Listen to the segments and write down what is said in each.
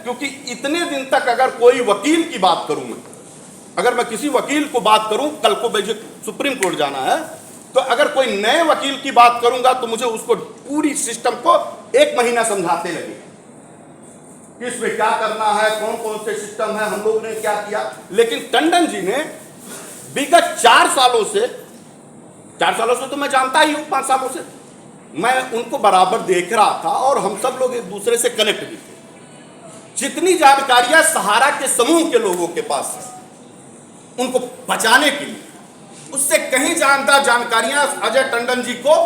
क्योंकि इतने दिन तक अगर कोई वकील की बात करूं मैं, अगर मैं किसी वकील को बात करूं, कल को मुझे सुप्रीम कोर्ट जाना है, तो अगर कोई नए वकील की बात करूंगा तो मुझे उसको पूरी सिस्टम को 1 महीना समझाते लगे कि इसमें क्या करना है, कौन कौन से सिस्टम है, हम लोग ने क्या किया। लेकिन टंडन जी ने विगत 4 सालों से, 4 सालों से तो मैं जानता ही हूं, 5 सालों से मैं उनको बराबर देख रहा था और हम सब लोग एक दूसरे से कनेक्ट भी थे। जितनी जानकारियां सहारा के समूह के लोगों के पास है उनको बचाने के लिए, उससे कहीं ज्यादा जानकारियां अजय टंडन जी को,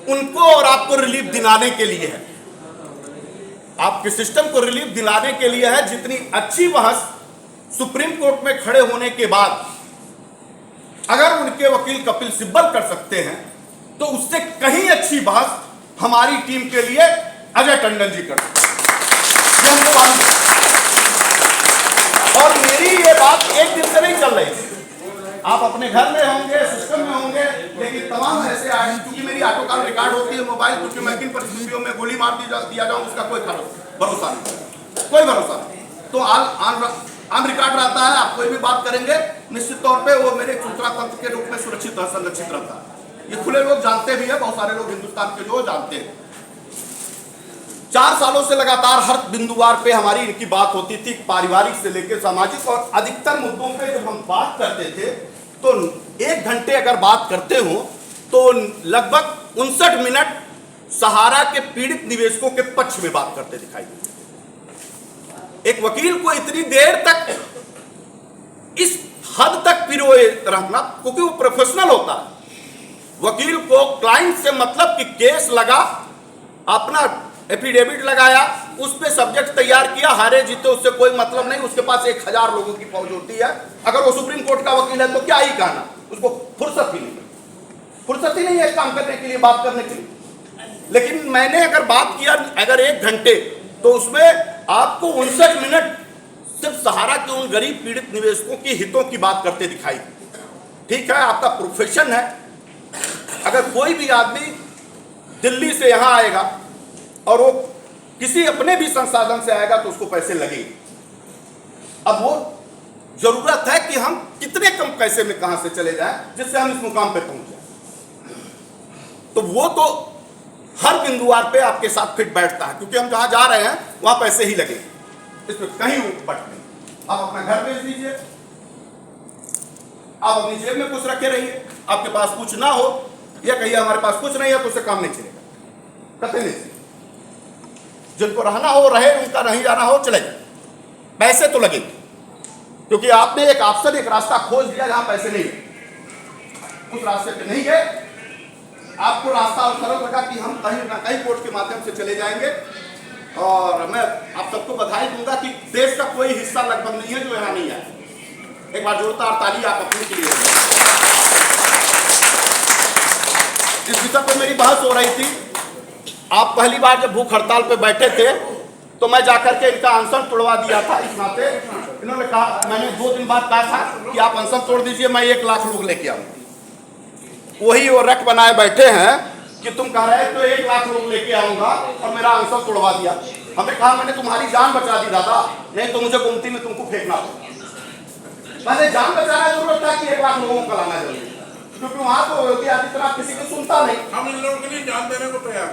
उनको और आपको रिलीफ दिलाने के लिए है, आपके सिस्टम को रिलीफ दिलाने के लिए है। जितनी अच्छी बहस सुप्रीम कोर्ट में खड़े होने के बाद अगर उनके वकील कपिल सिब्बल कर सकते हैं, तो उससे कहीं अच्छी बहस हमारी टीम के लिए अजय टंडन जी कर सकते हैं। और मेरी ये बात एक दिन से नहीं चल रही थी, आप अपने घर में होंगे, सिस्टम में होंगे, लेकिन तमाम ऐसे आए, क्योंकि मेरी ऑटो कॉल रिकॉर्ड होती है मोबाइल, क्योंकि मैं किन परिस्थितियों में गोली मार दिया जाऊं उसका कोई भरोसा नहीं, कोई भरोसा नहीं। तो ऑन रिकॉर्ड रहता है, आप कोई भी बात करेंगे निश्चित तौर पे वो मेरे सूचना तंत्र के रूप में सुरक्षित संरक्षित रहता है। ये खुले लोग जानते भी है, बहुत सारे लोग हिंदुस्तान के जो जानते हैं। 4 सालों से लगातार हर बिंदुवार पे हमारी इनकी बात होती थी, पारिवारिक से लेकर सामाजिक, और अधिकतर मुद्दों पे जब हम बात करते थे तो 1 घंटे अगर बात करते हो तो लगभग 59 मिनट सहारा के पीड़ित निवेशकों के पक्ष में बात करते दिखाई देते। एक वकील को इतनी देर तक इस हद तक पिरोए रखना, क्योंकि वो प्रोफेशनल होता है। वकील को क्लाइंट से मतलब कि केस लगा, अपना एफिडेविट लगाया, उस पे सब्जेक्ट तैयार किया, हारे जीते उससे कोई मतलब नहीं, उसके पास 1000 लोगों की फौज होती है। अगर वो सुप्रीम कोर्ट का वकील है तो क्या ही कहना, उसको फुर्सत ही नहीं है काम करने के लिए, बात करने के लिए। लेकिन मैंने अगर बात किया अगर 1 घंटे, तो उसमें आपको 59 मिनट सिर्फ सहारा के उन गरीब पीड़ित निवेशकों की हितों की बात करते दिखाई। ठीक है, आपका प्रोफेशन है। अगर कोई भी आदमी दिल्ली से यहां आएगा और वो किसी अपने भी संसाधन से आएगा तो उसको पैसे लगेंगे। अब वो जरूरत है कि हम कितने कम पैसे में कहां से चले जाएं जिससे हम इस मुकाम पे पहुंच जाएं। तो वो तो हर बिंदुवार पे आपके साथ फिट बैठता है, क्योंकि हम जहां जा रहे हैं वहां पैसे ही लगेंगे, इसमें कहीं बट नहीं। आप अपना घर बेच दीजिए, आप अपनी जेब में कुछ रखे रहिए, आपके पास कुछ ना हो या कहिए हमारे पास कुछ नहीं है, तो उससे काम नहीं चलेगा, कतई नहीं चलेगा। जिनको रहना हो रहे, उनका नहीं जाना हो चले, पैसे तो लगेंगे, क्योंकि आपने एक ऑप्शन, एक रास्ता खोज दिया जहां पैसे नहीं है। उस रास्ते पे नहीं गए, आपको रास्ता सरल लगा कि हम कहीं ना कहीं कोर्ट के माध्यम से चले जाएंगे। और मैं आप सबको बधाई दूंगा कि देश का कोई हिस्सा लगभग नहीं है जो यहाँ नहीं आया। एक बार जोरदार ताली आप अपने के लिए। इस विषय पर मेरी बहस हो रही थी। आप पहली बार जब भूख हड़ताल पे बैठे थे तो मैं जाकर के इनका अनशन तोड़वा दिया था। इस नाते इन्होंने कहा, मैंने 2 दिन बाद कहा था कि आप अनशन तोड़ दीजिए, मैं 1 लाख लोग लेके आऊंगा। वही वो रट बनाए बैठे हैं कि तुम कह रहे तो 1 लाख लोग लेके आऊंगा और मेरा अनशन तोड़वा दिया। हमने कहा मैंने तुम्हारी जान बचा दी दादा, नहीं तो मुझे गुमती में तुमको फेंकना होगा। मैंने जान बचाना जरूरत था कि 1 लाख लोगों को लाना जरूरी, क्योंकि वहां तो योगी आदित्यनाथ किसी को सुनता नहीं। हम इन लोगों के लिए जान देने को तैयार।